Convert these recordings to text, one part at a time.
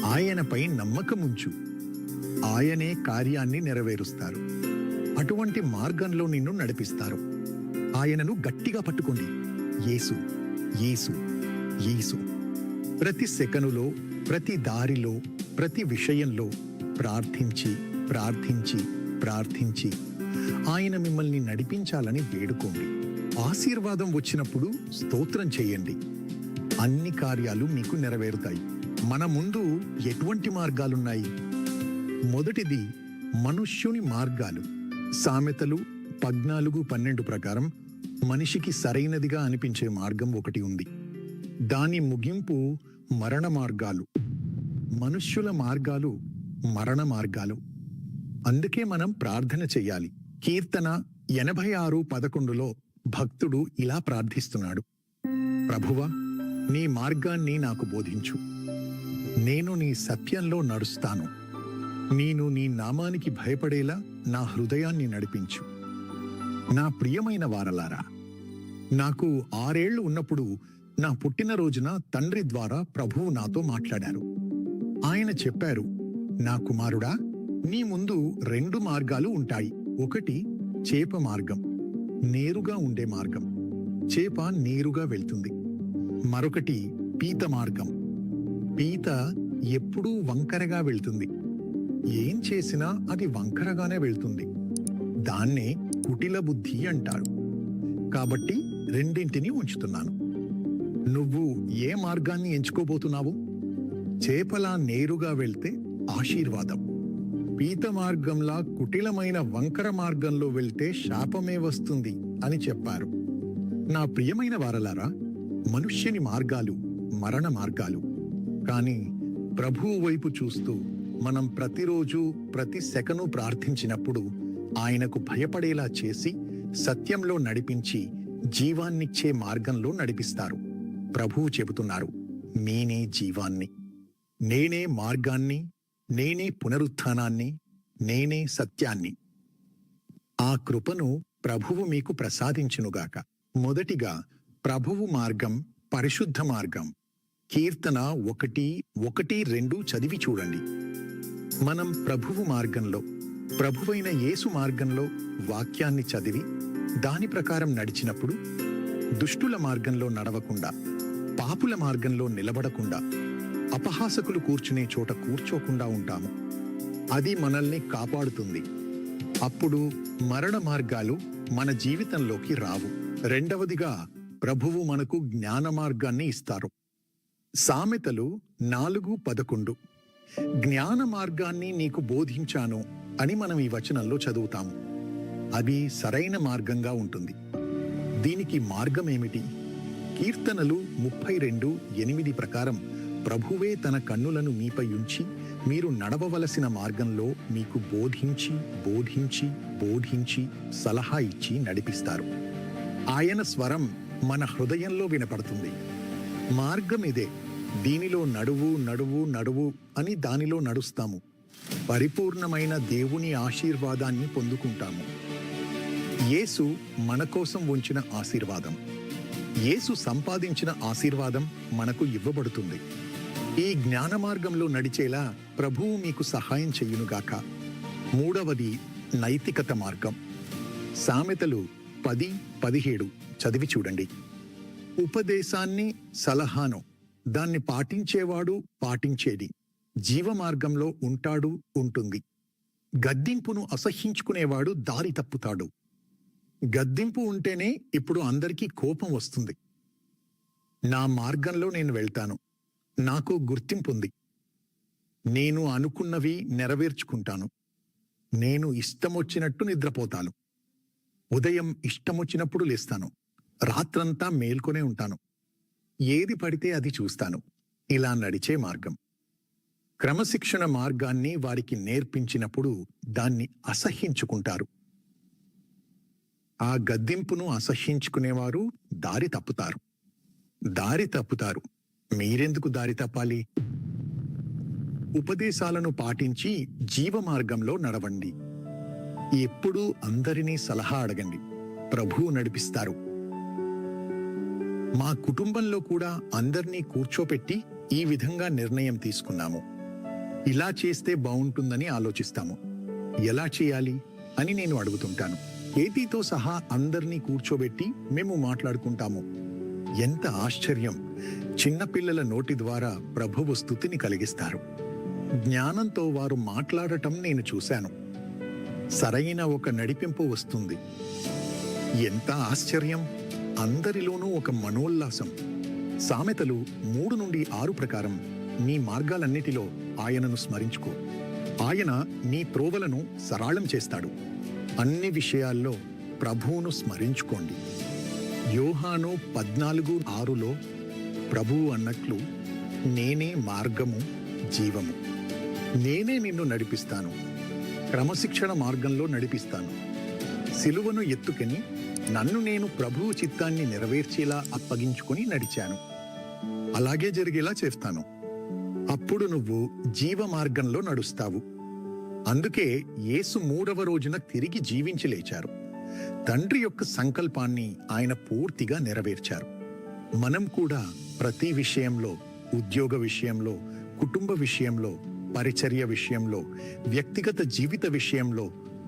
ఆయనపై నమ్మకముంచు. ఆయనే కార్యాన్ని నెరవేరుస్తారు. అటువంటి మార్గంలో నిన్ను నడిపిస్తారు. ఆయనను గట్టిగా పట్టుకోండి. యేసు, యేసు, యేసు. ప్రతి సెకనులో, ప్రతి దారిలో, ప్రతి విషయంలో ప్రార్థించి ప్రార్థించి ప్రార్థించి ఆయన మిమ్మల్ని నడిపించాలని వేడుకోండి. ఆశీర్వాదం వచ్చినప్పుడు స్తోత్రం చేయండి. అన్ని కార్యాలు మీకు నెరవేరుతాయి. మన ముందు ఎటువంటి మార్గాలున్నాయి? మొదటిది మనుష్యుని మార్గాలు. సామెతలు 14:12 ప్రకారం మనిషికి సరైనదిగా అనిపించే మార్గం ఒకటి ఉంది. దాని ముగింపు మరణ మార్గాలు. మనుష్యుల మార్గాలు మరణ మార్గాలు. అందుకే మనం ప్రార్థన చెయ్యాలి. కీర్తన 86:11లో భక్తుడు ఇలా ప్రార్థిస్తున్నాడు: ప్రభువా, నీ మార్గాన్ని నాకు బోధించు. నేను నీ సత్యంలో నడుస్తాను. నేను నీ నామానికి భయపడేలా నా హృదయాన్ని నడిపించు. నా ప్రియమైన వారలారా, నాకు 6 ఏళ్లు ఉన్నప్పుడు నా పుట్టినరోజున తండ్రి ద్వారా ప్రభువు నాతో మాట్లాడారు. ఆయన చెప్పారు, నా కుమారుడా, నీ ముందు 2 మార్గాలు ఉంటాయి. ఒకటి చేప మార్గం, నేరుగా ఉండే మార్గం. చేప నేరుగా వెళ్తుంది. మరొకటి పీత మార్గం. పీత ఎప్పుడూ వంకరగా వెళ్తుంది. ఏం చేసినా అది వంకరగానే వెళ్తుంది. దాన్నే కుటిల బుద్ధి అంటారు. కాబట్టి రెండింటినీ ఉంచుతున్నాను. నువ్వు ఏ మార్గాన్ని ఎంచుకోబోతున్నావు? చేపలా నేరుగా వెళ్తే ఆశీర్వాదం. పీత మార్గంలా కుటిలమైన వంకర మార్గంలో వెళ్తే శాపమే వస్తుంది అని చెప్పారు. నా ప్రియమైన వారలారా, మనుష్యుని మార్గాలు మరణ మార్గాలు. కానీ ప్రభువు వైపు చూస్తూ మనం ప్రతిరోజు ప్రతి సెకను ప్రార్థించినప్పుడు ఆయనకు భయపడేలా చేసి సత్యంలో నడిపించి జీవాన్నిచ్చే మార్గంలో నడిపిస్తారు. ప్రభువు చెబుతున్నారు, నేనే జీవాన్ని, నేనే మార్గాన్ని, నేనే పునరుత్థానాన్ని, నేనే సత్యాన్ని. ఆ కృపను ప్రభువు మీకు ప్రసాదించునుగాక. మొదటిగా ప్రభువు మార్గం పరిశుద్ధ మార్గం. కీర్తన 1:1-2 చదివి చూడండి. మనం ప్రభువు మార్గంలో, ప్రభువైన యేసు మార్గంలో వాక్యాన్ని చదివి దాని ప్రకారం నడిచినప్పుడు దుష్టుల మార్గంలో నడవకుండా, పాపుల మార్గంలో నిలబడకుండా, అపహాసకులు కూర్చునే చోట కూర్చోకుండా ఉంటాము. అది మనల్ని కాపాడుతుంది. అప్పుడు మరణ మార్గాలు మన జీవితంలోకి రావు. రెండవదిగా ప్రభువు మనకు జ్ఞాన మార్గాన్ని ఇస్తారు. సామెతలు 4:11 జ్ఞాన మార్గాన్ని నీకు బోధించాను అని మనం ఈ వచనంలో చదువుతాము. అది సరైన మార్గంగా ఉంటుంది. దీనికి మార్గమేమిటి? కీర్తనలు 32:8 ప్రకారం ప్రభువే తన కన్నులను మీపై ఉంచి మీరు నడవవలసిన మార్గంలో మీకు బోధించి బోధించి బోధించి సలహా ఇచ్చి నడిపిస్తారు. ఆయన స్వరం మన హృదయంలో వినపడుతుంది. మార్గం ఇదే. దీనిలో నడువు నడువు నడువు అని దానిలో నడుస్తాము. పరిపూర్ణమైన దేవుని ఆశీర్వాదాన్ని పొందుకుంటాము. యేసు మన కోసం ఉంచిన ఆశీర్వాదం, యేసు సంపాదించిన ఆశీర్వాదం మనకు ఇవ్వబడుతుంది. ఈ జ్ఞాన మార్గంలో నడిచేలా ప్రభువు మీకు సహాయం చెయ్యునుగాక. మూడవది నైతికత మార్గం. సామెతలు 10:17 చదివి చూడండి. ఉపదేశాన్ని, సలహాను దాన్ని పాటించేవాడు పాటించేది జీవమార్గంలో ఉంటాడు, ఉంటుంది. గద్దింపును అసహ్యించుకునేవాడు దారి తప్పుతాడు. గద్దింపు ఉంటేనే ఇప్పుడు అందరికీ కోపం వస్తుంది. నా మార్గంలో నేను వెళ్తాను. నాకు గుర్తింపుంది. నేను అనుకున్నవి నెరవేర్చుకుంటాను. నేను ఇష్టమొచ్చినట్టు నిద్రపోతాను. ఉదయం ఇష్టమొచ్చినప్పుడు లేస్తాను. రాత్రంతా మేల్కొనే ఉంటాను. ఏది పడితే అది చూస్తాను. ఇలా నడిచే మార్గం. క్రమశిక్షణ మార్గాన్ని వారికి నేర్పించినప్పుడు దాన్ని అసహ్యించుకుంటారు. ఆ గద్దింపును అసహ్యించుకునేవారు దారి తప్పుతారు. దారి తప్పుతారు. మీరెందుకు దారి తప్పాలి? ఉపదేశాలను పాటించి జీవమార్గంలో నడవండి. ఎప్పుడూ అందరినీ సలహా అడగండి. ప్రభువు నడిపిస్తారు. మా కుటుంబంలో కూడా అందర్నీ కూర్చోపెట్టి ఈ విధంగా నిర్ణయం తీసుకున్నాము. ఇలా చేస్తే బావుంటుందని ఆలోచిస్తాము. ఎలా చేయాలి అని నేను అడుగుతుంటాను. కేతీతో సహా అందరినీ కూర్చోబెట్టి మేము మాట్లాడుకుంటాము. ఎంత ఆశ్చర్యం! చిన్నపిల్లల నోటి ద్వారా ప్రభువు స్తుతిని కలిగిస్తారు. జ్ఞానంతో వారు మాట్లాడటం నేను చూశాను. సరైన ఒక నడిపింపు వస్తుంది. ఎంత ఆశ్చర్యం! అందరిలోనూ ఒక మనోల్లాసం. సామెతలు 3-6 ప్రకారం నీ మార్గాలన్నిటిలో ఆయనను స్మరించుకో. ఆయన నీ త్రోవలను సరళం చేస్తాడు. అన్ని విషయాల్లో ప్రభువును స్మరించుకోండి. యోహాను 14:6లో ప్రభువు అన్నట్లు, నేనే మార్గము, జీవము. నేనే నిన్ను నడిపిస్తాను, క్రమశిక్షణ మార్గంలో నడిపిస్తాను. సిలువను ఎత్తుకొని నన్ను నేను ప్రభువు చిత్తాన్ని నెరవేర్చేలా అప్పగించుకొని నడిచాను. అలాగే జరిగేలా చేస్తాను. అప్పుడు నువ్వు జీవ మార్గంలో నడుస్తావు. అందుకే యేసు 3వ రోజున తిరిగి జీవించి లేచారు. తండ్రి యొక్క సంకల్పాన్ని ఆయన పూర్తిగా నెరవేర్చారు. మనం కూడా ప్రతి విషయంలో, ఉద్యోగ విషయంలో, కుటుంబ విషయంలో, పరిచర్య విషయంలో, వ్యక్తిగత జీవిత విషయంలో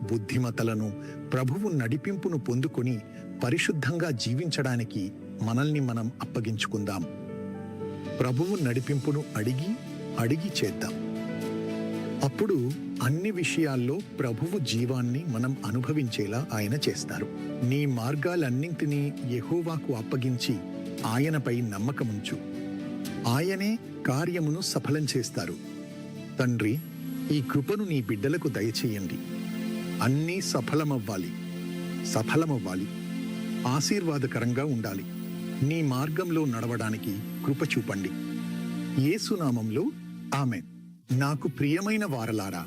బుద్ధిమతలను, ప్రభువు నడిపింపును పొందుకొని పరిశుద్ధంగా జీవించడానికి మనల్ని మనం అప్పగించుకుందాం. ప్రభువు నడిపింపును అడిగి చేద్దాం. అప్పుడు అన్ని విషయాల్లో ప్రభువు జీవాన్ని మనం అనుభవించేలా ఆయన చేస్తారు. నీ మార్గాలన్నింటినీ యెహోవాకు అప్పగించి ఆయనపై నమ్మకముంచు. ఆయనే కార్యమును సఫలం చేస్తారు. తండ్రి, ఈ కృపను నీ బిడ్డలకు దయచేయండి. అన్నీ సఫలమవ్వాలి, ఆశీర్వాదకరంగా ఉండాలి. నీ మార్గంలో నడవడానికి కృప చూపండి. యేసునామంలో ఆమేన్. నాకు ప్రియమైన వారలారా,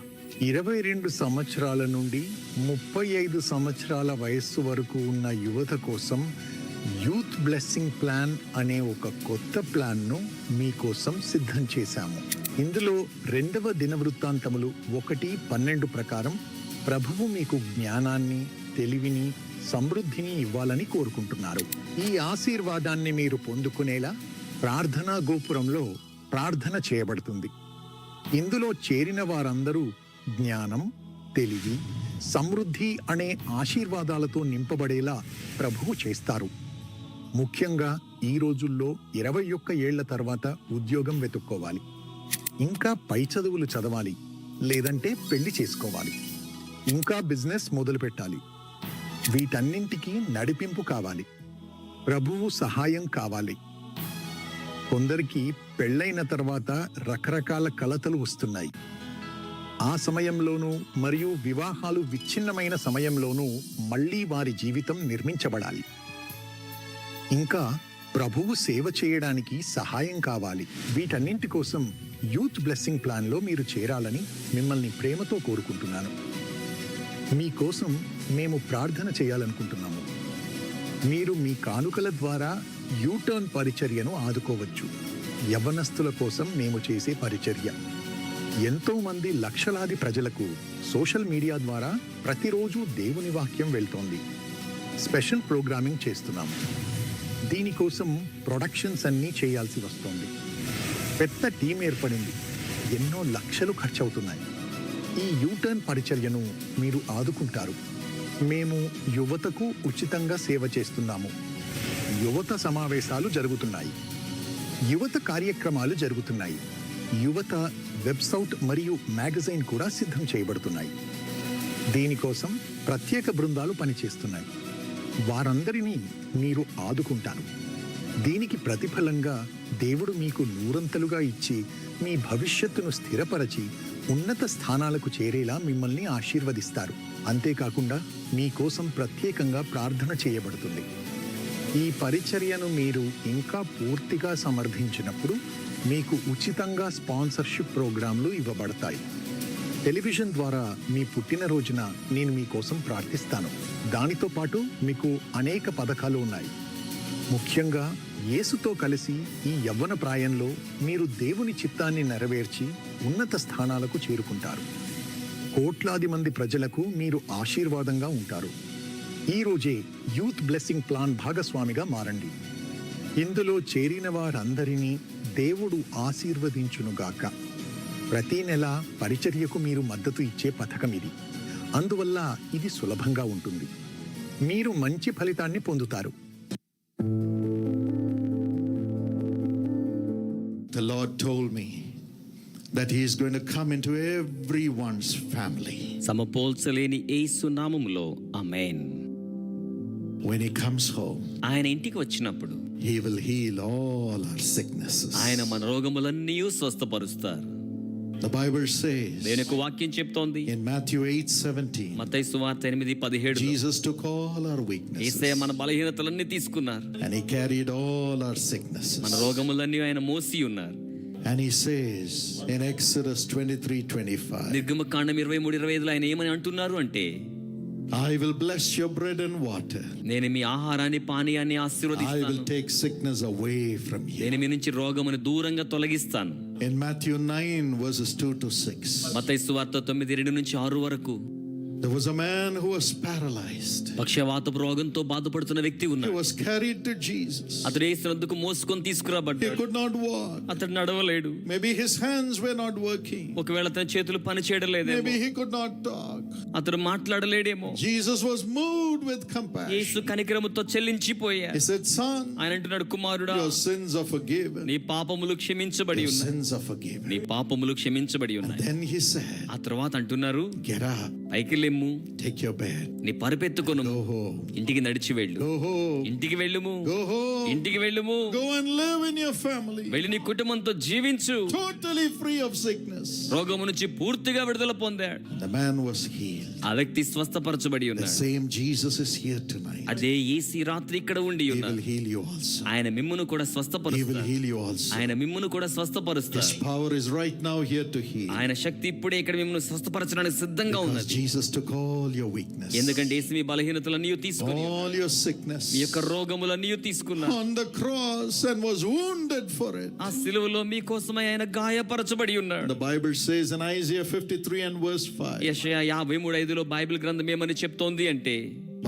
22 సంవత్సరాల నుండి 35 సంవత్సరాల వయస్సు వరకు ఉన్న యువత కోసం యూత్ బ్లెస్సింగ్ ప్లాన్ అనే ఒక కొత్త ప్లాన్ను మీకోసం సిద్ధం చేశాము. ఇందులో 2వ దినవృత్తాంతములు 1:12 ప్రకారం ప్రభువు మీకు జ్ఞానాన్ని, తెలివిని, సమృద్ధిని ఇవ్వాలని కోరుకుంటున్నారు. ఈ ఆశీర్వాదాన్ని మీరు పొందుకునేలా ప్రార్థనా గోపురంలో ప్రార్థన చేయబడుతుంది. ఇందులో చేరిన వారందరూ జ్ఞానం, తెలివి, సమృద్ధి అనే ఆశీర్వాదాలతో నింపబడేలా ప్రభువు చేస్తారు. ముఖ్యంగా ఈ రోజుల్లో 21 ఏళ్ల తర్వాత ఉద్యోగం వెతుక్కోవాలి, ఇంకా పై చదువులు చదవాలి, లేదంటే పెళ్లి చేసుకోవాలి, ఇంకా బిజినెస్ మొదలు పెట్టాలి. వీటన్నింటికీ నడిపింపు కావాలి, ప్రభువు సహాయం కావాలి. కొందరికి పెళ్ళైన తర్వాత రకరకాల కలతలు వస్తున్నాయి. ఆ సమయంలోనూ మరియు వివాహాలు విచ్ఛిన్నమైన సమయంలోనూ మళ్ళీ వారి జీవితం నిర్మించబడాలి. ఇంకా ప్రభువు సేవ చేయడానికి సహాయం కావాలి. వీటన్నింటి కోసం యూత్ బ్లెస్సింగ్ ప్లాన్లో మీరు చేరాలని మిమ్మల్ని ప్రేమతో కోరుకుంటున్నాను. మీకోసం మేము ప్రార్థన చేయాలనుకుంటున్నాము. మీరు మీ కానుకల ద్వారా యూటర్న్ పరిచర్యను ఆదుకోవచ్చు. యవ్వనస్తుల కోసం మేము చేసే పరిచర్య ఎంతో మంది లక్షలాది ప్రజలకు సోషల్ మీడియా ద్వారా ప్రతిరోజు దేవుని వాక్యం వెళ్తోంది. స్పెషల్ ప్రోగ్రామింగ్ చేస్తున్నాము. దీనికోసం ప్రొడక్షన్స్ అన్నీ చేయాల్సి వస్తోంది. పెద్ద టీం ఏర్పడింది. ఎన్నో లక్షలు ఖర్చవుతున్నాయి. ఈ యూటర్న్ పరిచర్యను మీరు ఆదుకుంటారు. మేము యువతకు ఉచితంగా సేవ చేస్తున్నాము. యువత సమావేశాలు జరుగుతున్నాయి, యువత కార్యక్రమాలు జరుగుతున్నాయి, యువత వెబ్సైట్ మరియు మ్యాగజైన్ కూడా సిద్ధం చేయబడుతున్నాయి. దీనికోసం ప్రత్యేక బృందాలు పనిచేస్తున్నాయి. వారందరినీ మీరు ఆదుకుంటారు. దీనికి ప్రతిఫలంగా దేవుడు మీకు నూరంతలుగా ఇచ్చి మీ భవిష్యత్తును స్థిరపరచి ఉన్నత స్థానాలకు చేరేలా మిమ్మల్ని ఆశీర్వదిస్తారు. అంతేకాకుండా మీకోసం ప్రత్యేకంగా ప్రార్థన చేయబడుతుంది. ఈ పరిచర్యను మీరు ఇంకా పూర్తిగా సమర్థించినప్పుడు మీకు ఉచితంగా స్పాన్సర్షిప్ ప్రోగ్రాంలు ఇవ్వబడతాయి. టెలివిజన్ ద్వారా మీ పుట్టినరోజున నేను మీకోసం ప్రార్థిస్తాను. దానితో పాటు మీకు అనేక పథకాలు ఉన్నాయి. ముఖ్యంగా యేసుతో కలిసి ఈ యవ్వన ప్రాయంలో మీరు దేవుని చిత్తాన్ని నెరవేర్చి ఉన్నత స్థానాలకు చేరుకుంటారు. కోట్లాది మంది ప్రజలకు మీరు ఆశీర్వాదంగా ఉంటారు. ఈ రోజే యూత్ బ్లెస్సింగ్ ప్లాన్ భాగస్వామిగా మారండి. ఇందులో చేరిన వారందరినీ దేవుడు ఆశీర్వదించునుగాక. ప్రతి నెల పరిచర్యకు మీరు మద్దతు ఇచ్చే పథకం ఇది. అందువల్ల ఇది సులభంగా ఉంటుంది. మీరు మంచి ఫలితాన్ని పొందుతారు. The Lord told me that He is going to come into everyone's family. సమపోల్చలేని యేసు నామములో ఆమేన్. When He comes home, ఆయన ఇంటికి వచ్చినప్పుడు He will heal all our sicknesses. ఆయన మన రోగములన్నీ స్వస్థపరుస్తారు. The Bible says దేవుని యొక్క వాక్యం చెప్తోంది in Matthew 8:17, మత్తయి సువార్త 8:17 Jesus took all our weaknesses యేసయ్య మన బలహీనతలన్నీ తీసుకున్నారు, and He carried all our మన sicknesses. రోగములన్నీ ఆయన మోసి ఉన్నారు. And He says in Exodus 23:25, నిర్గమకాండం 23:25 ఆయన ఏమని అంటున్నారు అంటే, I will bless your bread and water. నేను మీ ఆహారాన్ని పానీయాన్ని I will ఆశీర్వదిస్తాను, take sickness away from you. నేను మీ నుంచి రోగమును దూరంగా తొలగిస్తాను. In Matthew 9 verses 2 to 6, మత్తయి సువార్త 9:2-6 వరకు there was a man who was paralyzed. పక్షవాతపు రోగంతో బాధపడుతున్న వ్యక్తి He ఉన్నాడు. was carried to Jesus. అతడు యేసునందుకు మోసుకొని He తీసుకురాబడ్డాడు. could not walk. అతడు నడవలేడు. Maybe his hands were not working. ఒకవేళ తన చేతులు పని చేయడం లేదేమో, Maybe he could not talk. అతడు మాట్లాడలేడేమో. Jesus was moved with compassion. Yesu కనికరముతో చెల్లించిపోయా. He said, Son, ఆయన అంటున్నాడు, కుమారుడా, your sins are forgiven. నీ పాపములు క్షమించబడి Your ఉన్నాయి. sins are forgiven. నీ పాపములు క్షమించబడి And ఉన్నాయి. then he said, ఆ తర్వాత అంటున్నారు, get up, పైకి లెమ్ము, take your bed, నీ పరుపెత్తుకొను, go home, ఇంటికి నడిచి వెళ్ళు, go home, ఇంటికి వెళ్ళుము, go home, ఇంటికి వెళ్ళుము, go and live in your family, వెళ్ళి నీ కుటుంబంతో జీవించు. totally free of sickness. రోగము నుంచి పూర్తిగా విడుదల పొందాడు. The man was healed. ఆ వ్యక్తి స్వస్థపరచబడి The ఉన్నాడు. same Jesus is here tonight. అదే యేసు రాత్రి ఇక్కడ ఉండి He ఉన్నాడు. will heal you also. ఆయన మిమ్మును కూడా He will స్వస్థపరుస్తాడు. heal you also. ఆయన మిమ్మును కూడా His స్వస్థపరుస్తాడు. power is right now here to heal. ఆయన శక్తి ఇప్పుడే ఇక్కడ మిమ్మల్ని స్వస్థపరచడానికి సిద్ధంగా Because ఉన్నది. Jesus took all your weakness, ఎందుకంటే యేసు మీ బలహీనతలన్నీ తీసుకుని, all your sickness మీ యొక్క రోగములన్నీ తీసుకున్నాడు. on the cross and was wounded for it. ఆ సిలువలో మీకోసమై ఆయన గాయపరచబడి ఉన్నాడు. The Bible says in Isaiah 53 and verse 5, యెషయా 53:5 బైబిల్ గ్రంథం ఏమని చెప్తోంది అంటే,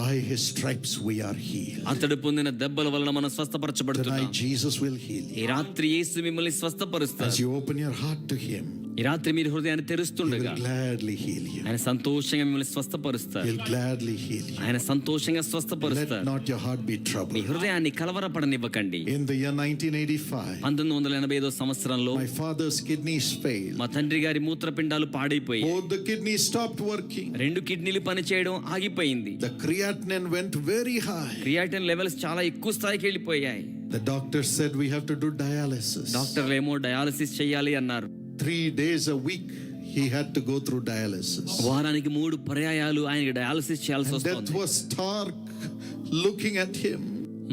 by His stripes we are healed. అతడు పొందిన దెబ్బల వలన మనం స్వస్థపరచబడుతున్నాం. Tonight Jesus will heal ఈ you. రాత్రి యేసు మిమ్మల్ని స్వస్థపరుస్తాడు. As you open your heart to Him, ఈ రాత్రి మీరు హృదయాన్ని He తెరుస్తుండగా will gladly heal you. ఆయన సంతోషంగా మిమ్మల్ని స్వస్థపరుస్తాడు. He'll gladly heal you. ఆయన సంతోషంగా Let స్వస్థపరుస్తాడు. not your heart be me troubled. హృదయాన్ని కలవరపడనివ్వకండి. In the year 1985, 1985 సంవత్సరంలో my father's kidneys failed. మా తండ్రి గారి మూత్రపిండాలు పాడైపోయాయి. Both the kidneys stopped working. 2 కిడ్నీలు పనిచేయడం ఆగిపోయింది. The creatinine went very high. Creatine levels చాలా ఎక్కువ స్థాయికి వెళ్ళిపోయాయి. The doctor said we have to do dialysis. డాక్టర్లు ఏమో డయాలసిస్ చేయాలి అన్నారు. 3 days a week he had to go through dialysis. వారానికి 3 పర్యాయాలు ఆయనకి డయాలసిస్ చేయాల్సి And death వస్తుంది. was stark looking at him.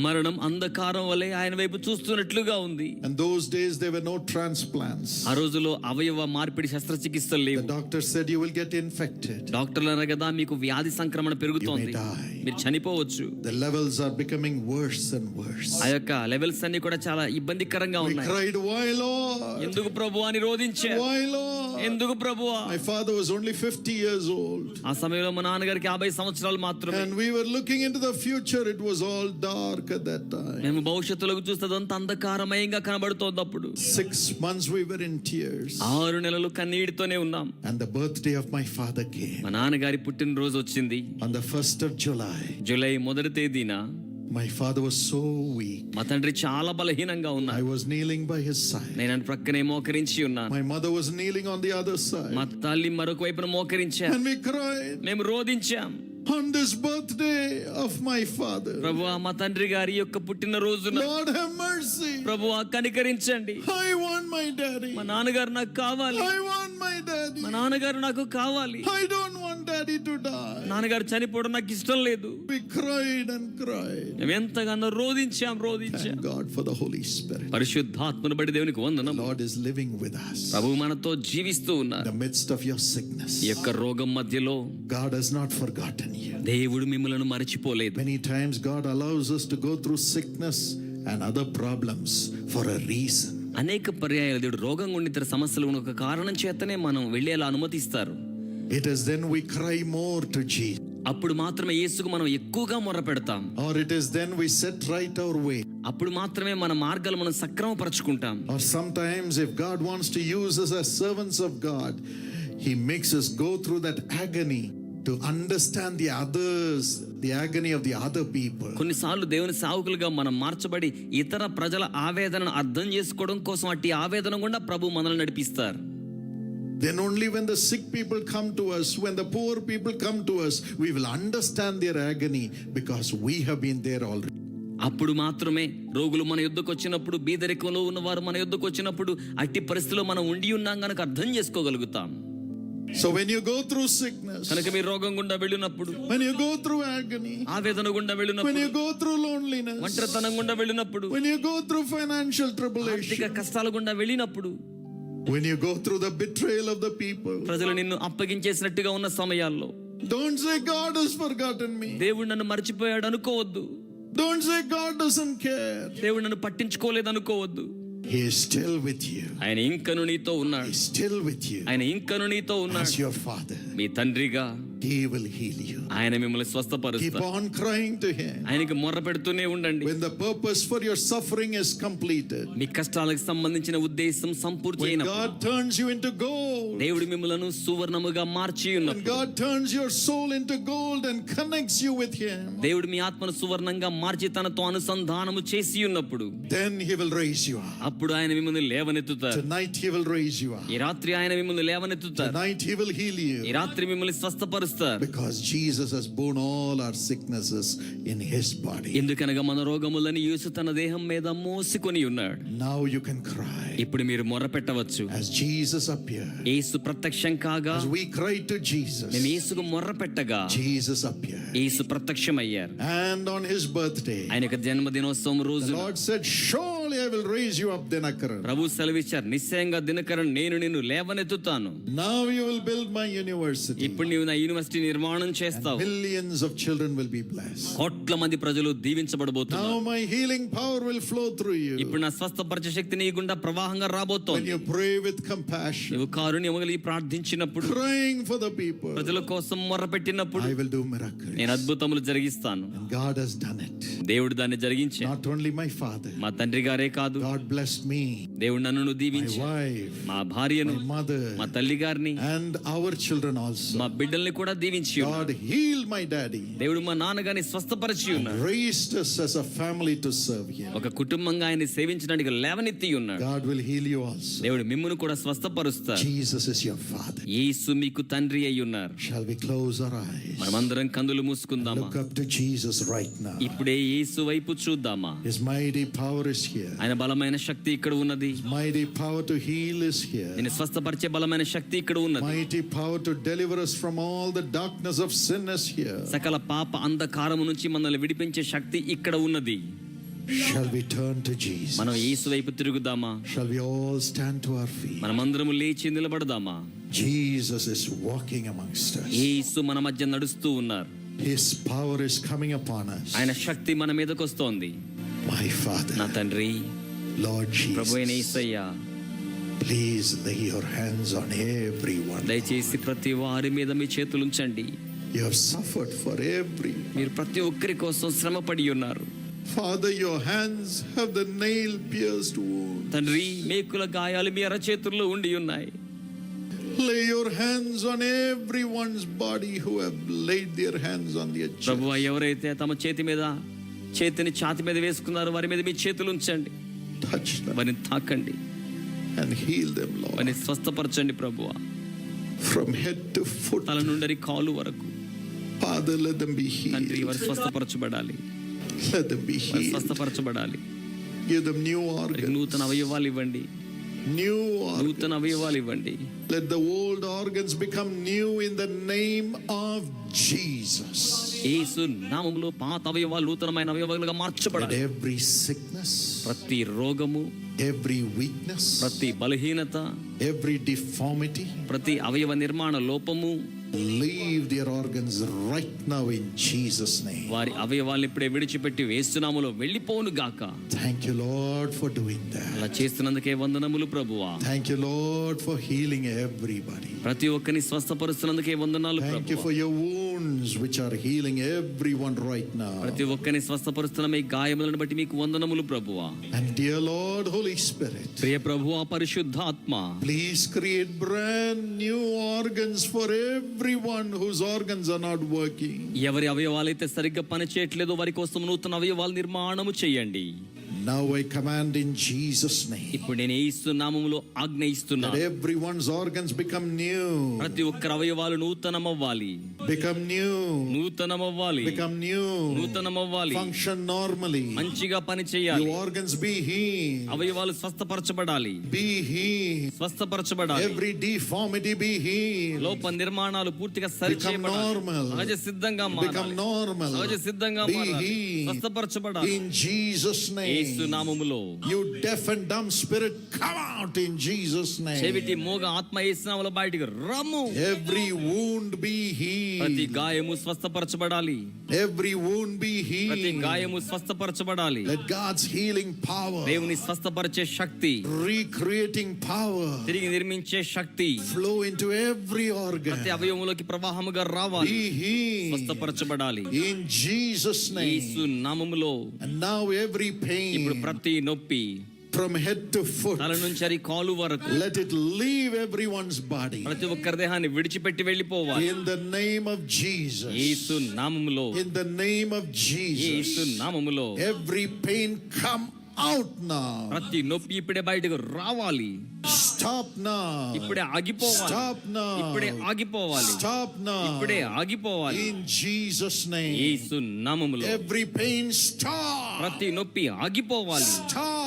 మరణం అంధకారం వలె ఆయన వైపు చూస్తున్నట్లుగా ఉంది. And those days there were no transplants. ఆ రోజుల్లో అవయవ మార్పిడి శస్త్రచికిత్సలు The లేవు. doctor said you will get infected. డాక్టర్లు అన్నారు కదా, మీకు వ్యాధి సంక్రమణ పెరుగుతోంది, You may die. మీరు చనిపోవచ్చు. The levels are becoming worse and worse. ఆ యొక్క లెవెల్స్ అన్ని కూడా చాలా ఇబ్బందికరంగా We ఉన్నాయి. cried, why Lord? ఎందుకు ప్రభువా అని రోదించా. Why Lord? ఎందుకు ప్రభువా? My father was only 50 years old. ఆ సమయంలో మా నాన్నగారికి 50 సంవత్సరాలు మాత్రమే. And we were looking into the future. It was all dark at that time. మేము భవిష్యత్తులోకి చూస్తేదంతా అంధకారమయంగా కనబడుతోంది. అప్పుడు 6 months we were in tears. 6 నెలలు కన్నీటితోనే ఉన్నాం. And the birthday of my father came. మా నాన్నగారి పుట్టినరోజు వచ్చింది. On the 1st of July, July 1వ తేదీన my father was so weak. మా తండ్రి చాలా బలహీనంగా I ఉన్నారు. was kneeling by his side. నేను ఆయన ప్రక్కనే మోకరించి ఉన్నాను. My mother was kneeling on the other side. మా తల్లి మరొక వైపున మోకరించారు. And we cried, మేము రోదించాం. on this birthday of my father, ప్రభువా, మా తండ్రి గారి యొక్క పుట్టిన రోజున Lord have mercy. ప్రభువా కనికరించండి. I want my daddy. మా నాన్నగారు నాకు కావాలి. I want my daddy. మా నాన్నగారు నాకు కావాలి. I don't want daddy to die. నాన్నగారు చనిపోవడం నాకు ఇష్టం లేదు. We cried and cried. మేము ఎంతగానో రోదించాం. Thank God for the Holy Spirit. పరిశుద్ధాత్మను బట్టి దేవునికి The వందనం. Lord is living with us. ప్రభు మనతో జీవిస్తూ In ఉన్నారు. the midst of your sickness, ఈ యొక్క రోగం మధ్యలో God has not forgotten you. దేవుడు మిమ్మల్ని మరచిపోలేదు. Many times God allows us to go through sickness and other problems for a reason. అనేక పర్యాయాలు దేవుడు రోగం ఉండి ఇతర సమస్యలు ఒక కారణం చేతనే మనం వెళ్ళేలా అనుమతిస్తారు. It is then we cry more to Jesus. అప్పుడు మాత్రమే యేసుకు మనం ఎక్కువగా మొర్ర పెడతాం. Or it is then we set right our way. అప్పుడు మాత్రమే మన మార్గాలు మనం సక్రమపరచుకుంటాం. Or sometimes if God wants to use us as servants of God, He makes us go through that agony to understand the others, the agony of the other people. కొన్నిసార్లు దేవుని సేవకులుగా మనం మార్చబడి ఇతర ప్రజల ఆవేదనను అర్థం చేసుకోవడం కోసం అట్టి ఆవేదన గుండా ప్రభు మనల్ని నడిపిస్తారు. Then only when the sick people come to us, when the poor people come to us, we will understand their agony because we have been there already. అప్పుడు మాత్రమే రోగులు మన యుద్ధకు వచ్చినప్పుడు, బీదరికంలో ఉన్నవారు మన యుద్ధకు వచ్చినప్పుడు అట్టి పరిస్థితిలో మనం ఉండి ఉన్నాం కనుక అర్థం చేసుకోగలుగుతాం. So when you go through sickness, కనుక మీరు రోగం గుండా వెళ్ళినప్పుడు, when you go through agony, ఆవేదన గుండా when వెళ్ళినప్పుడు, you go through loneliness, ఒంటరితనం గుండా వెళ్ళినప్పుడు, when you go through financial ఆర్థిక tribulation, కష్టాల గుండా వెళ్ళినప్పుడు, when you go through the betrayal of the people, ప్రజలు నిన్ను అప్పగించేసినట్టుగా ఉన్న సమయాల్లో don't say God has forgotten me. దేవుడు నన్ను మర్చిపోయాడు అనుకోవద్దు. Don't say God doesn't care. దేవుడు నన్ను పట్టించుకోలేదు అనుకోవద్దు. He is still with you. ఆయన ఇంకను నీతో He ఉన్నాడు. is still with you. ఆయన ఇంకను నీతో As ఉన్నాడు. your Father, మీ తండ్రిగా He will heal you. ఆయన మిమ్మల్ని Keep స్వస్థపరుస్తారు. on crying to Him. ఆయనకి మొర్ర పెడుతూనే ఉండండి. When the purpose for your suffering is completed, మీ కష్టాలకు సంబంధించిన ఉద్దేశం సంపూర్తి when అయినప్పుడు, God turns you into gold, దేవుడు మిమ్మలను సువర్ణముగా మార్చి when ఉన్నప్పుడు, God turns your soul into gold and connects you with Him, దేవుడు మీ ఆత్మను సువర్ణంగా మార్చి తనతో అనుసంధానము చేసి ఉన్నప్పుడు, then He will raise you up. అప్పుడు ఆయన మిమ్మల్ని లేవనెత్తుతారు. Tonight He will raise you up. ఈ రాత్రి ఆయన మిమ్మల్ని లేవనెత్తుతారు. Tonight He will heal ఈ you. రాత్రి మిమ్మల్ని స్వస్థపరుస్తారు. Because Jesus has borne all our sicknesses in His body. ఎందుకనగా మన రోగములని యేసు తన దేహం మీద మోసుకొని ఉన్నాడు. Now you can cry. ఇప్పుడు మీరు మొర్ర పెట్టవచ్చు. As Jesus appeared, యేసు ప్రత్యక్షం కాగా, as we cried to మేము Jesus, యేసుకు మొర్ర పెట్టగా Jesus appeared. Yesu ప్రత్యక్షమయ్యారు. And on His birthday, ఆయన యొక్క జన్మదినోత్సవం the రోజు Lord said, surely I will raise you up, Dinakaran. ప్రభు సెలవిచ్చారు, నిశ్చయంగా దినకరన్ నేను నిన్ను లేవనెత్తుతాను. Now you will build my university. ఇప్పుడు నీవు నా యూనివర్సిటీ నిర్మాణం చేస్తావు. Millions of children will be blessed. కోట్ల మంది ప్రజలు దీవించబడబోతున్నారు. Now my healing power will flow through you. ఇప్పుడు నా స్వస్థపరిచే శక్తి నీ గుండా ప్రవాహంగా When రాబోతోంది. you pray with compassion, నువ్వు కారుణ్యము కలిగి ప్రార్థించినప్పుడు, crying for the people, ప్రజల కోసం మొర్ర పెట్టినప్పుడు I will do miracles. నేను అద్భుతములు జరిగిస్తాను. And God has done it. దేవుడు దాన్ని జరిగించాడు. Not only my father, మా తండ్రి గారే కాదు, God blessed me, దేవుడు నన్ను my దీవించి wife, మా భార్యను, my mother, మా తల్లి గారిని, and our children also. మా బిడ్డల్ని కూడా దీవించి ఉన్నాడు. God healed my daddy, దేవుడు మా నాన్నగారిని స్వస్థపరిచి ఉన్నాడు. raised us as a family to serve Him. ఒక కుటుంబంగా ఆయన్ని సేవించడానికి లేవనెత్తి ఉన్నాడు. God will heal you also. దేవుడు మిమ్మును కూడా స్వస్థపరుస్తారు. Jesus is your Father. యేసు మీకు తండ్రి అయి ఉన్నారు. Shall we close our eyes? మనమందరం కందులు మూసుకుందామా? Look up to Jesus right now. ఇప్పుడే యేసు వైపు చూద్దామా? His mighty power is here. ఆయన బలమైన శక్తి ఇక్కడ ఉన్నది. Mighty power to heal is here. నేను స్వస్థపరిచే బలమైన శక్తి ఇక్కడ ఉన్నది. Mighty power to deliver us from all the darkness of sin is here. సకల పాప అంధకారము నుంచి మనల్ని విడిపించే శక్తి ఇక్కడ ఉన్నది. Shall we turn to Jesus? మనం యేసు వైపు తిరుగుదామా? Shall we all stand to our feet? మనమందరము లేచి నిలబడదామా? Jesus is walking amongst us. యేసు మన మధ్య నడుస్తూ ఉన్నారు. His power is coming upon us. ఆయన శక్తి మన మీదకి వస్తోంది. My Father, నా తండ్రి, Lord ప్రభు అయిన Jesus, Yesayya, please lay your hands on everyone. దయచేసి ప్రతి వారి మీద మీ చేతులు ఉంచండి. You have suffered for every. మీరు ప్రతి ఒక్కరి కోసం శ్రమపడి ఉన్నారు. Father, your hands have the nail-pierced wound. తండ్రి, మేకుల గాయాలు మీ అరచేతుల్లో ఉండి ఉన్నాయి. Lay your hands on everyone's body who have laid their hands on their chest. ప్రభువా, ఎవరైతే తమ చేతిని ఛాతి మీద వేసుకున్నారో వారి మీద మీ చేతులు ఉంచండి. Touch them వారిని తాకండి, and heal them, Lord. వారిని స్వస్థపరచండి ప్రభువా. From head to foot, తల నుండి కాలు వరకు Father, let them be తండ్రి, healed. వారు స్వస్థపరచబడాలి. Let them be వారు healed. స్వస్థపరచబడాలి. Give them new వారికి organs. నూతన అవయవాలు ఇవ్వండి. New organs. నూతన అవయవాలు ఇవ్వండి. Let the old organs become new in the name of Jesus. యేసు నామములో పాత అవయవాలు నూతనమైన అవయవాలుగా Let మార్చబడాలి. every sickness, ప్రతి రోగము, every weakness, ప్రతి బలహీనత, every deformity, ప్రతి అవయవ నిర్మాణ లోపము, leave their organs right now in Jesus' name. వారి అవయవాలను ఇప్పుడే విడిచిపెట్టి యేసునామములో వెళ్ళిపోవును గాక. Thank you, Lord, for doing that. అలా చేస్తున్నందుకే వందనములు ప్రభువా. Thank you, Lord, for healing everybody. ప్రతి ఒక్కరిని స్వస్థపరుస్తున్నందుకే వందనాలు Thank you ప్రభువా. for your wounds which are healing everyone right now. ప్రతి ఒక్కరిని స్వస్థపరుస్తున్న మీ గాయములను బట్టి మీకు వందనములు ప్రభువా. And dear Lord, Holy Spirit, ప్రియ ప్రభువా పరిశుద్ధాత్మ, please create brand new organs for everyone whose organs are not working. ఎవరి అవయవాలైతే సరిగ్గా పనిచేయట్లేదో వారి కోసం నూతన అవయవాల నిర్మాణము చేయండి. Now I command in Jesus' name ఇప్పుడు నేను యేసు నామములో ఆజ్ఞయిస్తున్నాను. that everyone's organs become new. ప్రతి ఒక్కరి అవయవాలు నూతనమవ్వాలి, Become new. నూతనమవ్వాలి, Become new. నూతనమవ్వాలి, Function normally. మంచిగా పని చేయాలి. Your organs be healed. అవయవాలు స్వస్థపరచబడాలి, Be healed. స్వస్థపరచబడాలి. Every deformity be healed. లోప నిర్మాణాలు పూర్తిగా Become సరిచేయబడాలి. normal. సహజ సిద్ధంగా Become మారాలి, normal. సహజ సిద్ధంగా Be మారాలి, healed. స్వస్థపరచబడాలి. In Jesus' name. యేసు నామములో You deaf and dumb spirit, come out in Jesus' చెవిటి name. మోగ ఆత్మ యేసు నామములో బయటికి రమ్ము. Every wound be ప్రతి healed. గాయము స్వస్థపరచబడాలి, Every wound be ప్రతి healed. గాయము స్వస్థపరచబడాలి. Let God's healing power, దేవుని స్వస్థపరిచే శక్తి, recreating power, తిరిగి నిర్మించే శక్తి flow into every organ. ప్రతి అవయవములోకి ప్రవాహముగా రావాలి, Be healed స్వస్థపరచబడాలి. in Jesus' Yesu name. నామములో And now every ఇప్పుడు pain ప్రతి నొప్పి from head to foot, తల నుంచి అరి కాలు వరకు let it leave everyone's body. ప్రతి ఒక్కరి దేహాన్ని విడిచిపెట్టి వెళ్ళిపోవాలి. In the name of Yesu Jesus. నామములో, In the name of Yesu Jesus. నామములో Every pain come out now. ప్రతి నొప్పి ఇప్పుడే బయటకు రావాలి, Stop now. ఇప్పుడే ఆగిపోవాలి, Stop now. ఇప్పుడే ఆగిపోవాలి, Stop now. ఇప్పుడే ఆగిపోవాలి. In Jesus' name. యేసు నామములో Every pain stop. ప్రతి నొప్పి ఆగిపోవాలి, Stop.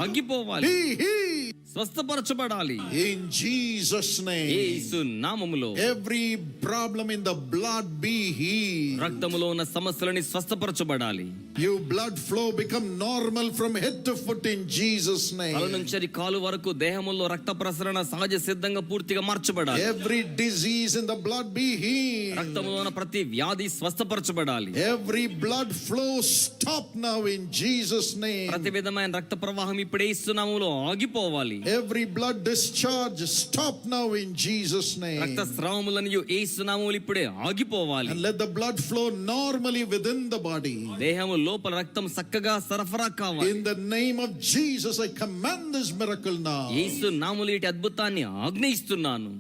ఆగిపోవాలి, Be healed. స్వస్థపరచబడాలి. In Jesus' name. యేసు నామములో Every problem in the blood be healed. రక్తములో ఉన్న సమస్యలని స్వస్థపరచబడాలి. Your blood flow become normal from head to foot in Jesus' తల name. నుంచి అరి కాలు వరకు దేహములో రక్త ప్రసరణ సహజ సిద్ధంగా పూర్తిగా మార్చబడాలి. Every disease in the blood be healed. రక్తములో ఉన్న ప్రతి వ్యాధి స్వస్థపరచబడాలి. Every blood flow stop now in Jesus' name. ప్రతి విధమైన రక్త ప్రవాహం ఇప్పుడే యేసు నామములో ఆగిపోవాలి. Every blood discharge stop now in Jesus' రక్త name. స్రావములను యేసు నామములో ఇప్పుడే ఆగిపోవాలి. And let the blood flow normally within the body. దేహము లోపల రక్తం చక్కగా సరఫరా కావాలి. In the name of Jesus, I command this miracle now. యేసు నామములో ఇటు అద్భుతాన్ని ఆజ్ఞయిస్తున్నాను.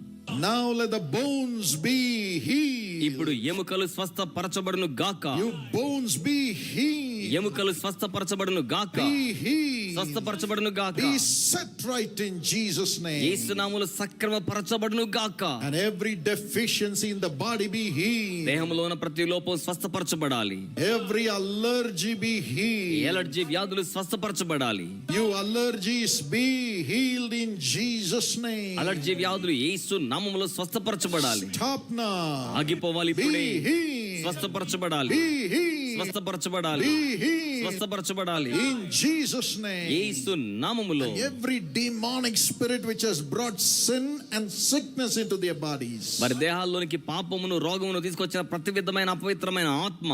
Now let the bones be healed. ఇప్పుడు ఎముకలు స్వస్థపరచబడును గాక, You bones be healed. ఎముకలు స్వస్థపరచబడును గాక, Be healed. స్వస్థపరచబడును గాక. Be set right in Jesus' name. యేసు నామములో సక్రమపరచబడును గాక. And every deficiency in the body be healed. దేహంలో ఉన్న ప్రతి లోపం స్వస్థపరచబడాలి. Every allergy be healed. Allergy వ్యాధులు స్వస్థపరచబడాలి. You allergies be healed in Jesus' name. Allergy వ్యాధులు యేసు నామములో స్వస్థపరచబడాలి. Stop now. ఆగిపోవాలి, Be ఇప్పుడే healed. స్వస్థపరచబడాలి, Be healed. స్వస్థపరచబడాలి, Be healed. స్వస్థపరచబడాలి. In Jesus' name. యేసు నామములో Every demonic spirit which has brought sin and sickness into their bodies, వారి దేహాల్లోనికి పాపమును రోగమును తీసుకొచ్చిన ప్రతి విధమైన అపవిత్రమైన ఆత్మ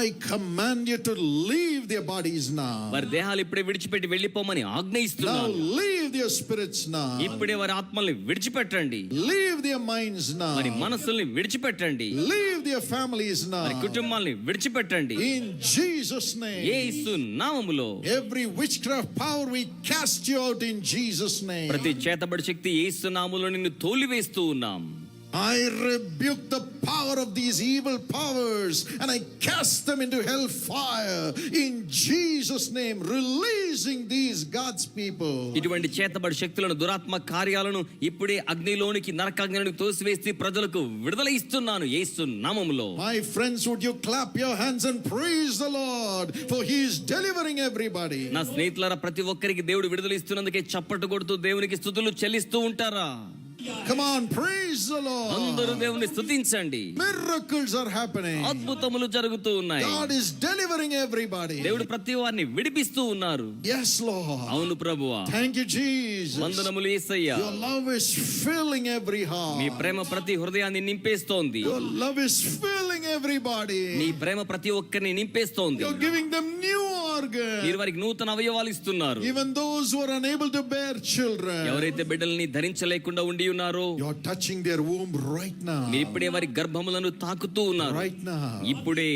I command you to leave their bodies now. వారి దేహాలు ఇప్పుడే విడిచిపెట్టి వెళ్ళిపోమని Now ఆజ్ఞయిస్తున్నాను. leave their spirits now. ఇప్పుడే వారి ఆత్మల్ని విడిచిపెట్టండి, Leave their minds now. వారి మనసుల్ని విడిచిపెట్టండి, Leave their families వారి now. కుటుంబాల్ని విడిచిపెట్టండి. In Jesus' name. యేసు నామములో Every witchcraft power, we cast you out in Jesus' name. ప్రతి చేతబడి శక్తి యేసు నామములో నిన్ను తోలివేస్తూ ఉన్నాం. I rebuke the power of these evil powers and I cast them into hell fire in Jesus' name, releasing these God's people. ఇటువంటి చేతబడి శక్తులను దురాత్మ కార్యాలను ఇప్పుడే అగ్నిలోనికి నరకాగ్నిలోనికి తోసివేసి ప్రజలకు విడుదల ఇస్తున్నాను యేసు నామములో. My friends, would you clap your hands and praise the Lord, for He is delivering everybody. నా స్నేహితులారా, ప్రతి ఒక్కరికి దేవుడు విడుదల ఇస్తున్నందుకే చప్పట్లు కొడుతూ దేవునికి స్తుతులు చెల్లిస్తూ ఉంటారా? Come on, praise the అందరూ Lord. దేవుని స్తుతించండి. Miracles are happening. అద్భుతములు జరుగుతూ ఉన్నాయి. God is delivering everybody. దేవుడు ప్రతి వారిని విడిపిస్తూ ఉన్నారు. Yes, Lord. అవును ప్రభువా. Thank you, Jesus. వందనములు యేసయ్యా. Your love is filling every me heart. ప్రేమ ప్రతి హృదయాన్ని నింపేస్తోంది. Your love is filling everybody. నీ ప్రేమ ప్రతి ఒక్కరిని నింపేస్తోంది. You're giving them new organs. మీరు వారికి నూతన అవయవాలు ఇస్తున్నారు. Even those who are unable to bear children. ఎవరైతే బిడ్డల్ని ధరించలేకుండా ఉండి ఉన్నారో You're touching their womb right now. మీరు ఇప్పుడే వారి గర్భములను తాకుతూ ఉన్నారు. Right now. ఇప్పుడే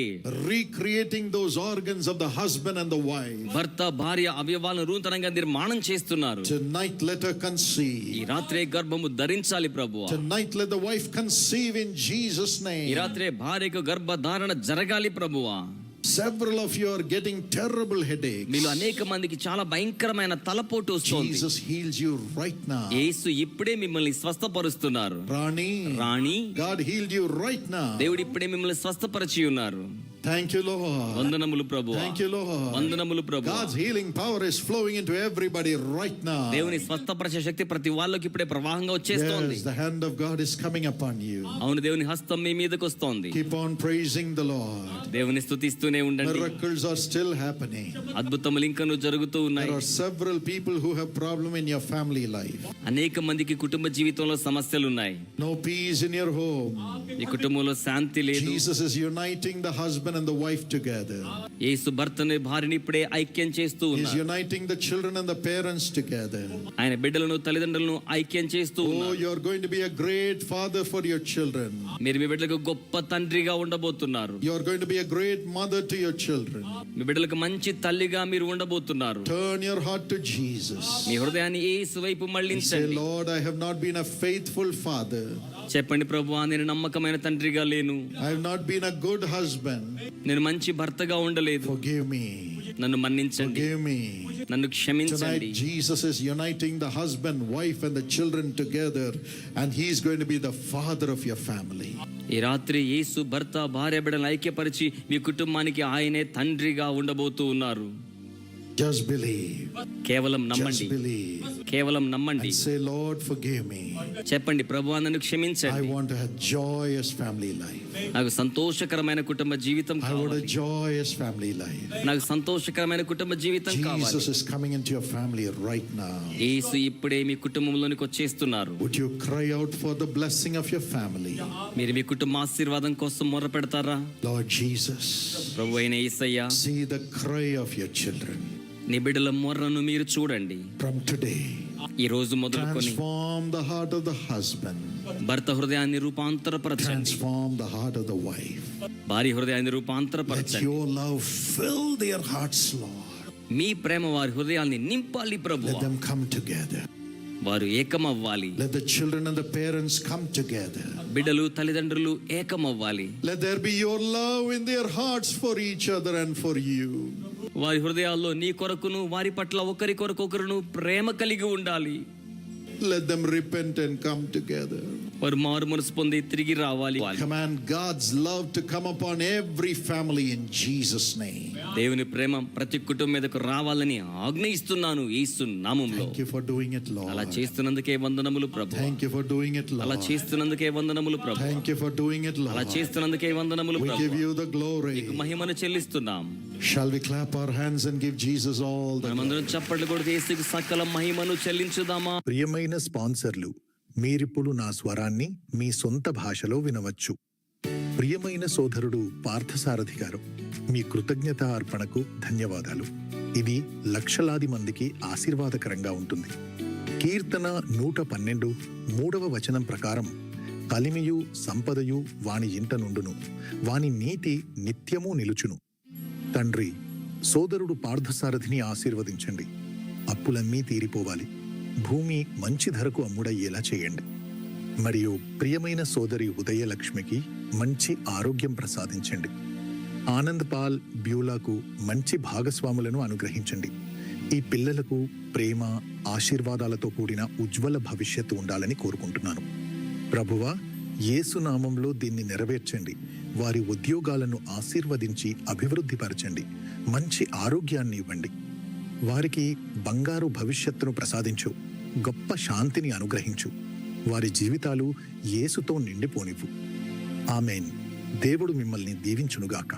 Recreating those organs of the husband and the wife. భర్త భార్య అవయవాలను నూతనంగా నిర్మాణం చేస్తున్నారు. Tonight let her ఈ conceive. రాత్రే గర్భము ధరించాలి ప్రభువా. Tonight let the wife conceive in Jesus' ఈ name. రాత్రే భార్యకు గర్భధారణ జరగాలి ప్రభువా. Several of you are getting terrible headaches. మీలో అనేక మందికి చాలా భయంకరమైన తలపోటు వస్తుంది. Jesus heals you right now. యేసు ఇప్పుడే మిమ్మల్ని స్వస్థపరుస్తున్నారు. Rani, Rani, God healed you right now. దేవుడు ఇప్పుడే మిమ్మల్ని స్వస్థపరిచి ఉన్నారు. Thank you, Lord. వందనములు ప్రభువా. Thank you, Lord. వందనములు ప్రభువా. God's healing power is flowing into everybody right now. దేవుని స్వస్థపరిచే శక్తి ప్రతి వాళ్ళకి ఇప్పుడే ప్రవాహంగా వచ్చేస్తోంది. Yes, the hand of God is coming upon you. అవును, దేవుని హస్తం మీ మీదకి వస్తోంది. Keep on praising the Lord. దేవుని స్తుతిస్తూనే ఉండండి. Miracles are still happening. అద్భుతములు ఇంకను జరుగుతూ ఉన్నాయి. There are several people who have problem in your family life. అనేక మందికి కుటుంబ జీవితంలో సమస్యలు ఉన్నాయి. No peace in your home. ఈ కుటుంబంలో శాంతి లేదు. Jesus is uniting the husband and the wife together. యేసు భర్తని భార్యని ఇప్పుడే ఐక్యం చేస్తూ He's ఉన్నారు. uniting the children and the parents together. ఆయన బిడ్డలను తల్లిదండ్రులను ఐక్యం చేస్తూ Oh, ఉన్నారు. you're going to be a great father for your children. మీరు మీ బిడ్డలకు గొప్ప తండ్రిగా ఉండబోతున్నారు. You're going to be a great mother to your children. మీ బిడ్డలకు మంచి తల్లిగా మీరు ఉండబోతున్నారు. Turn your heart to Jesus. మీ హృదయాన్ని యేసు వైపు Say, మళ్ళించండి. Lord, I have not been a faithful father. చెప్పండి ప్రభువా, నేను నమ్మకమైన తండ్రిగా లేను. I have not been a good husband. నేను మంచి భర్తగా ఉండలేదు. Forgive me. నన్ను మన్నించండి. Forgive me. నన్ను క్షమించండి. Tonight, Jesus is uniting the husband, wife, and the children together, and He's going to be the father of your family. ఈ రాత్రి యేసు భర్త భార్య బిడ్డలను ఐక్యపరిచి మీ కుటుంబానికి ఆయనే తండ్రిగా ఉండబోతూ ఉన్నారు. Just believe. కేవలం Just నమ్మండి. believe. కేవలం నమ్మండి. And say, Lord, forgive me. చెప్పండి ప్రభువా, నన్ను I క్షమించండి. want to have joyous family life. నాకు సంతోషకరమైన కుటుంబ జీవితం I want a కావాలి. joyous family life. నాకు సంతోషకరమైన కుటుంబ జీవితం కావాలి. Jesus is coming into your family right now. యేసు ఇప్పుడే మీ కుటుంబంలోనికి వచ్చేస్తున్నారు. Would you cry out for the blessing of your family? మీరు మీ కుటుంబ ఆశీర్వాదం కోసం మొర్ర పెడతారా? Lord Jesus, ప్రభు అయిన యేసయ్య, see the cry of your children. నీ బిడ్డల మొర్రను మీరు చూడండి. From today, ఈ రోజు మొదలుకొని transform the heart of the husband. భర్త హృదయాన్ని రూపాంతరపరచండి. Transform the heart of the wife. భార్య హృదయాన్ని Let రూపాంతరపరచండి. your love fill their hearts, Lord. మీ ప్రేమ వారి హృదయాల్ని నింపాలి ప్రభువా. Let them come together. వారు ఏకమవ్వాలి. Let the children and the parents come together. బిడ్డలు తల్లిదండ్రులు ఏకమవ్వాలి. Let there be your love in their hearts for each other and for you. వారి హృదయాల్లో నీ కొరకును వారి పట్ల ఒకరి కొరకు ఒకరును ప్రేమ కలిగి ఉండాలి. Let them repent and come together. వారు మారు మనసు పొంది తిరిగి రావాలి. Command God's love to come upon every family in Jesus' name. దేవుని ప్రేమ ప్రతి కుటుంబం మీదకు రావాలని ఆజ్ఞయిస్తున్నాను యేసు నామములో. Thank you for doing it, అలా Lord. చేస్తున్నందుకే వందనములు ప్రభు. Thank you for doing it, అలా Lord. చేస్తున్నందుకే వందనములు ప్రభు. Thank you for doing it, అలా Lord. చేస్తున్నందుకే వందనములు We give Prabhu. you the glory. మహిమను చెల్లిస్తున్నాం. Shall we clap our hands and give Jesus all the glory? మనమందరం చప్పట్లు కొడితే యేసుకి సకల మహిమను చెల్లించుదామా? ప్రియమైన స్పాన్సర్లు, మీరిప్పుడు నా స్వరాన్ని మీ సొంత భాషలో వినవచ్చు. ప్రియమైన సోదరుడు పార్థసారథి గారు, మీ కృతజ్ఞత అర్పణకు ధన్యవాదాలు. ఇది లక్షలాది మందికి ఆశీర్వాదకరంగా ఉంటుంది. కీర్తన 112 3వ వచనం ప్రకారం, కలిమియు సంపదయు వాని ఇంట నుండును, వాని నీతి నిత్యము నిలుచును. తండ్రి, సోదరుడు పార్థసారథిని ఆశీర్వదించండి. అప్పులన్నీ తీరిపోవాలి. భూమి మంచి ధరకు అమ్ముడయ్యేలా చేయండి. మరియు ప్రియమైన సోదరి ఉదయలక్ష్మికి మంచి ఆరోగ్యం ప్రసాదించండి. ఆనంద్ పాల్ బ్యూలాకు మంచి భాగస్వాములను అనుగ్రహించండి. ఈ పిల్లలకు ప్రేమ ఆశీర్వాదాలతో కూడిన ఉజ్వల భవిష్యత్తు ఉండాలని కోరుకుంటున్నాను. ప్రభువా, యేసు నామంలో దీన్ని నెరవేర్చండి. వారి ఉద్యోగాలను ఆశీర్వదించి అభివృద్ధిపరచండి. మంచి ఆరోగ్యాన్ని ఇవ్వండి. వారికి బంగారు భవిష్యత్తును ప్రసాదించు. గొప్ప శాంతిని అనుగ్రహించు. వారి జీవితాలు యేసుతో నిండిపోనివ్వు. ఆమేన్. దేవుడు మిమ్మల్ని దీవించునుగాక.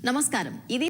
నమస్కారం. ఇది